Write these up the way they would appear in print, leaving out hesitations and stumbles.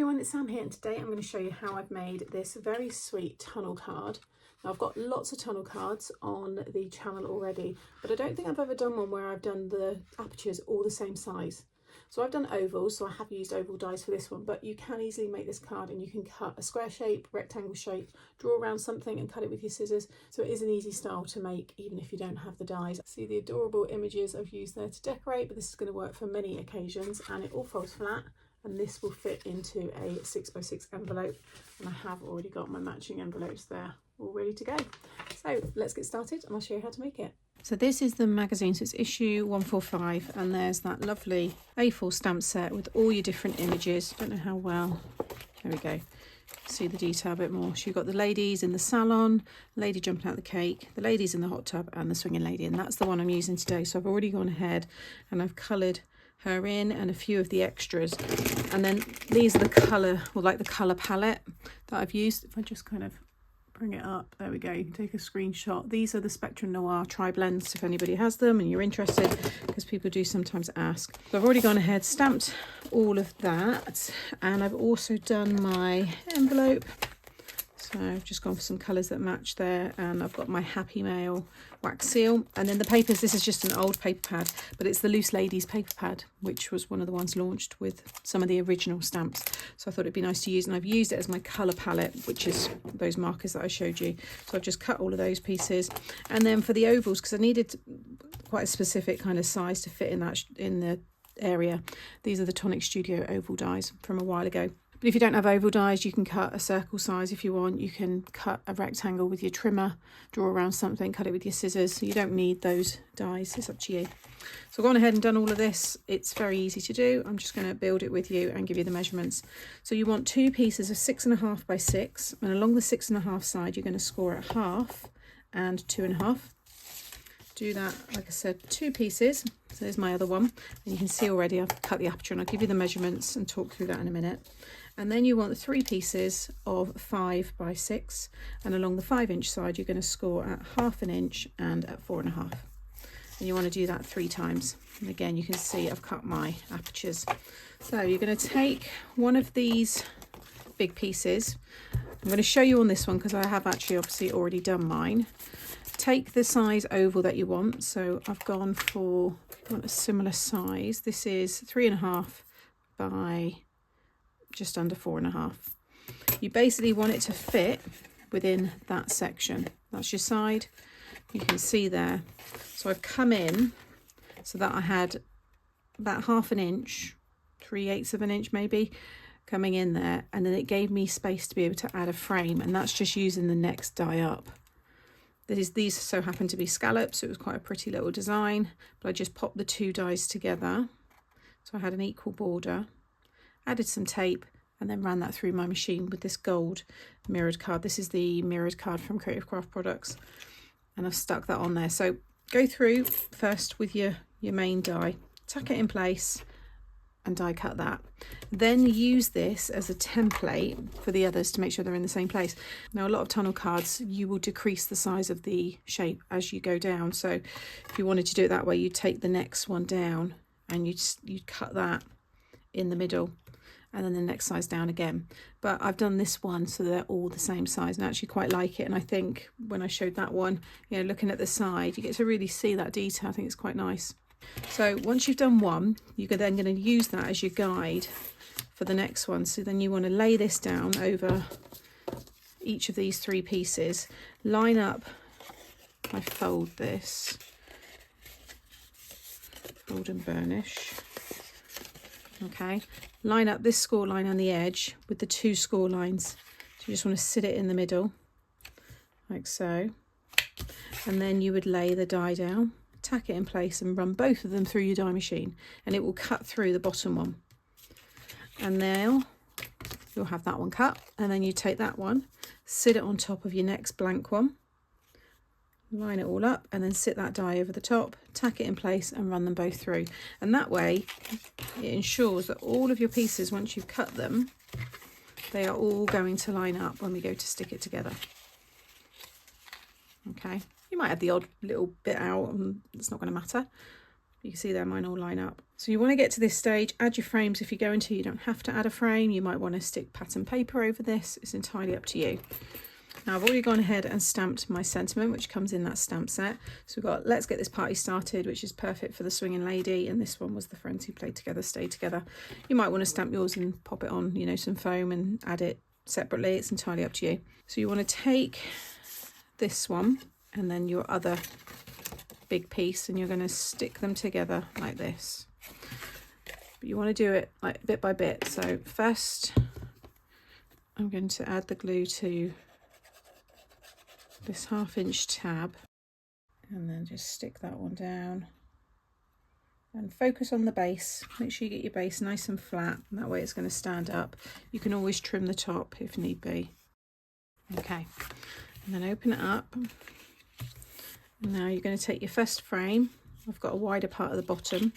everyone, it's Sam here, and today I'm going to show you how I've made this very sweet tunnel card. Now I've got lots of tunnel cards on the channel already, but I don't think I've ever done one where I've done the apertures all the same size. So I've done ovals, so I have used oval dies for this one, but you can easily make this card and you can cut a square shape, rectangle shape, draw around something and cut it with your scissors. So it is an easy style to make even if you don't have the dies. See the adorable images I've used there to decorate, but this is going to work for many occasions, and it all folds flat. And this will fit into a 6x6 envelope, and I have already got my matching envelopes there all ready to go. So let's get started and I'll show you how to make it. So this is the magazine, so it's issue 145, and there's that lovely A4 stamp set with all your different images. Don't know how well, there we go, see the detail a bit more. So you've got the ladies in the salon, lady jumping out the cake, the ladies in the hot tub, and the swinging lady, and that's the one I'm using today. So I've already gone ahead and I've coloured her in and a few of the extras, and then these are the colour, or like the colour palette that I've used. If I just kind of bring it up, there we go, you can take a screenshot. These are the Spectrum Noir tri-blends if anybody has them and you're interested, because people do sometimes ask. So I've already gone ahead, stamped all of that, and I've also done my envelope. So I've just gone for some colours that match there, and I've got my Happy Mail wax seal. And then the papers, this is just an old paper pad, but it's the Loose Ladies paper pad, which was one of the ones launched with some of the original stamps. So I thought it'd be nice to use, and I've used it as my colour palette, which is those markers that I showed you. So I've just cut all of those pieces. And then for the ovals, because I needed quite a specific kind of size to fit in that in the area, these are the Tonic Studio oval dies from a while ago. But if you don't have oval dies, you can cut a circle size if you want. You can cut a rectangle with your trimmer, draw around something, cut it with your scissors. So you don't need those dies, it's up to you. So I've gone ahead and done all of this. It's very easy to do. I'm just going to build it with you and give you the measurements. So you want two pieces of 6.5 by 6, and along the 6.5 side, you're going to score at 1/2 and 2.5. Do that, like I said, two pieces. So there's my other one, and you can see already I've cut the aperture, and I'll give you the measurements and talk through that in a minute. And then you want three pieces of 5 by 6, and along the 5-inch side you're going to score at 1/2 inch and at 4.5, and you want to do that 3 times. And again, you can see I've cut my apertures. So you're going to take one of these big pieces. I'm going to show you on this one because I have actually obviously already done mine. Take the size oval that you want. So I've gone for a similar size. This is 3.5 by just under 4.5. You basically want it to fit within that section. That's your side. You can see there. So I've come in so that I had about 1/2 inch, 3/8 of an inch maybe, coming in there, and then it gave me space to be able to add a frame, and that's just using the next die up. These so happen to be scallops, so it was quite a pretty little design, but I just popped the two dies together so I had an equal border, added some tape, and then ran that through my machine with this gold mirrored card. This is the mirrored card from Creative Craft Products, and I've stuck that on there. So go through first with your main die, tuck it in place and die cut that. Then use this as a template for the others to make sure they're in the same place. Now a lot of tunnel cards, you will decrease the size of the shape as you go down. So if you wanted to do it that way, you take the next one down and you'd cut that in the middle, and then the next size down again. But I've done this one so they're all the same size, and I actually quite like it. And I think when I showed that one, you know, looking at the side, you get to really see that detail. I think it's quite nice. So once you've done one, you're then going to use that as your guide for the next one. So then you want to lay this down over each of these 3 pieces, line up, I fold this, fold and burnish. Okay, line up this score line on the edge with the 2 score lines. So you just want to sit it in the middle, like so. And then you would lay the die down, tack it in place, and run both of them through your die machine, and it will cut through the bottom one. And now you'll have that one cut, and then you take that one, sit it on top of your next blank one, line it all up, and then sit that die over the top, tack it in place, and run them both through. And that way it ensures that all of your pieces, once you've cut them, they are all going to line up when we go to stick it together. Okay, you might have the odd little bit out, and it's not going to matter, You can see there mine all line up. So you want to get to this stage, add your frames if you're going to. You don't have to add a frame. You might want to stick pattern paper over this. It's entirely up to you. Now I've already gone ahead and stamped my sentiment, which comes in that stamp set. So we've got let's get this party started, which is perfect for the swinging lady, and this one was the friends who played together, stayed together. You might want to stamp yours and pop it on, you know, some foam and add it separately. It's entirely up to you. So you want to take this one and then your other big piece, and you're going to stick them together like this. But you want to do it like bit by bit. So first I'm going to add the glue to this 1/2 inch tab, and then just stick that one down and focus on the base. Make sure you get your base nice and flat, and that way it's going to stand up. You can always trim the top if need be. Okay, and then open it up. And now you're going to take your first frame. I've got a wider part at the bottom,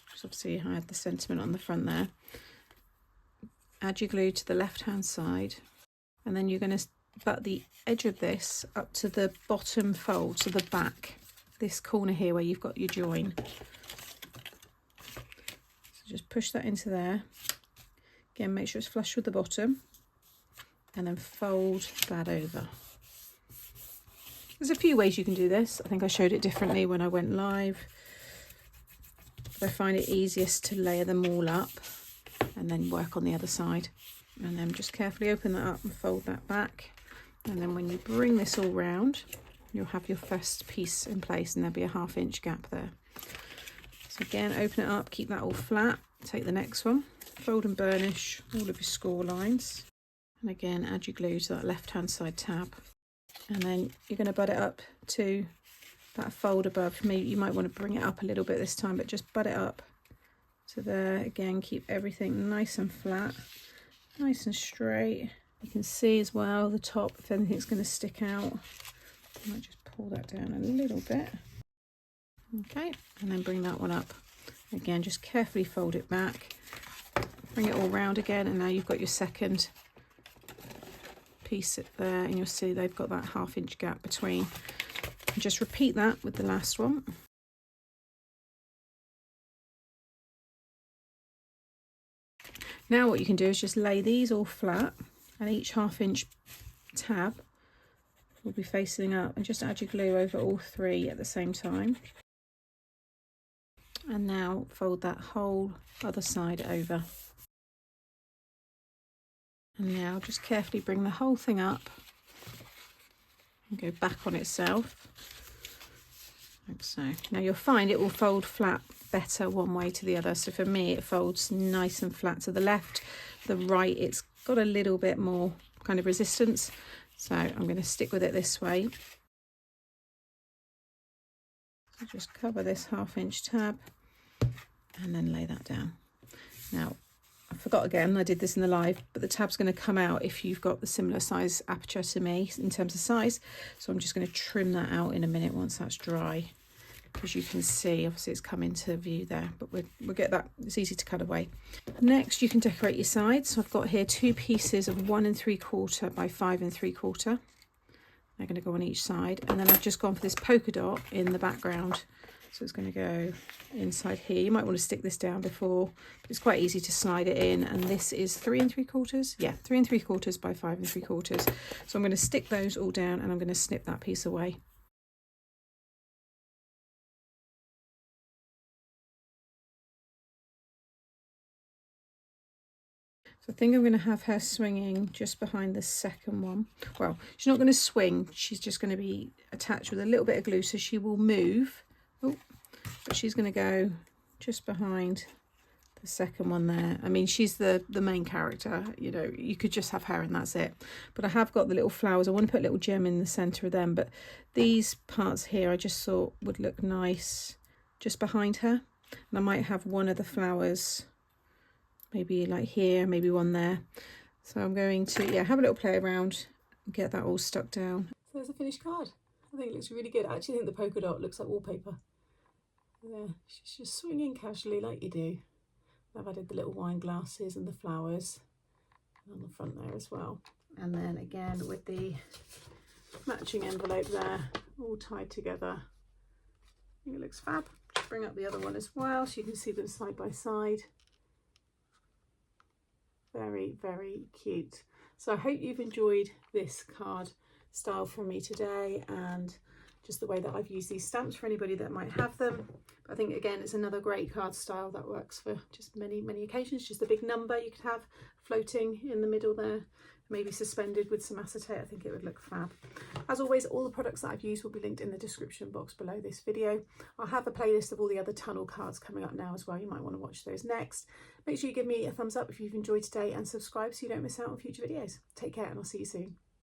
because obviously I had the sentiment on the front there. Add your glue to the left hand side, and then you're going to butt the edge of this up to the bottom fold, so the back, this corner here where you've got your join. So just push that into there. Again, make sure it's flush with the bottom, and then fold that over. There's a few ways you can do this. I think I showed it differently when I went live, but I find it easiest to layer them all up and then work on the other side. And then just carefully open that up and fold that back. And then when you bring this all round, you'll have your first piece in place, and there'll be a 1/2 inch gap there. So again, open it up, keep that all flat. Take the next one, fold and burnish all of your score lines. And again, add your glue to that left hand side tab. And then you're going to butt it up to that fold above. Maybe you might want to bring it up a little bit this time, but just butt it up to there. Again, keep everything nice and flat, nice and straight. You can see as well the top, if anything's going to stick out. I might just pull that down a little bit. Okay, and then bring that one up. Again, just carefully fold it back. Bring it all round again, and now you've got your second piece there, and you'll see they've got that 1/2 inch gap between. And just repeat that with the last one. Now what you can do is just lay these all flat, and each 1/2 inch tab will be facing up, and just add your glue over all three at the same time. And now fold that whole other side over. And now just carefully bring the whole thing up and go back on itself, like so. Now you'll find it will fold flat better one way to the other. So for me, it folds nice and flat to the left. The right, it's got a little bit more kind of resistance. So I'm going to stick with it this way. So just cover this 1/2 inch tab and then lay that down. Now, I forgot again, I did this in the live, but the tab's going to come out if you've got the similar size aperture to me in terms of size. So I'm just going to trim that out in a minute once that's dry. As you can see, obviously it's come into view there, but we'll get that, it's easy to cut away. Next, you can decorate your sides. So I've got here 2 pieces of 1 3/4 by 5 3/4. They're going to go on each side, and then I've just gone for this polka dot in the background. So it's going to go inside here. You might want to stick this down before, but it's quite easy to slide it in. And this is 3 3/4. Yeah, 3 3/4 by 5 3/4. So I'm going to stick those all down, and I'm going to snip that piece away. So I think I'm going to have her swinging just behind the second one. Well, she's not going to swing. She's just going to be attached with a little bit of glue, so she will move. Oh, but she's going to go just behind the second one there. I mean, she's the main character. You know, you could just have her and that's it. But I have got the little flowers. I want to put a little gem in the centre of them. But these parts here I just thought would look nice just behind her. And I might have one of the flowers maybe like here, maybe one there. So I'm going to, yeah, have a little play around and get that all stuck down. So there's a finished card. I think it looks really good. I actually think the polka dot looks like wallpaper. Yeah, she's just swinging casually like you do. I've added the little wine glasses and the flowers on the front there as well. And then again with the matching envelope there, all tied together. I think it looks fab. bring up the other one as well so you can see them side by side. Very, very cute. So I hope you've enjoyed this card style from me today, and just the way that I've used these stamps for anybody that might have them. I think again it's another great card style that works for just many occasions. Just a big number you could have floating in the middle there, maybe suspended with some acetate. I think it would look fab. As always, all the products that I've used will be linked in the description box below this video. I'll have a playlist of all the other tunnel cards coming up now as well. You might want to watch those next. Make sure you give me a thumbs up if you've enjoyed today, and subscribe so you don't miss out on future videos. Take care, and I'll see you soon.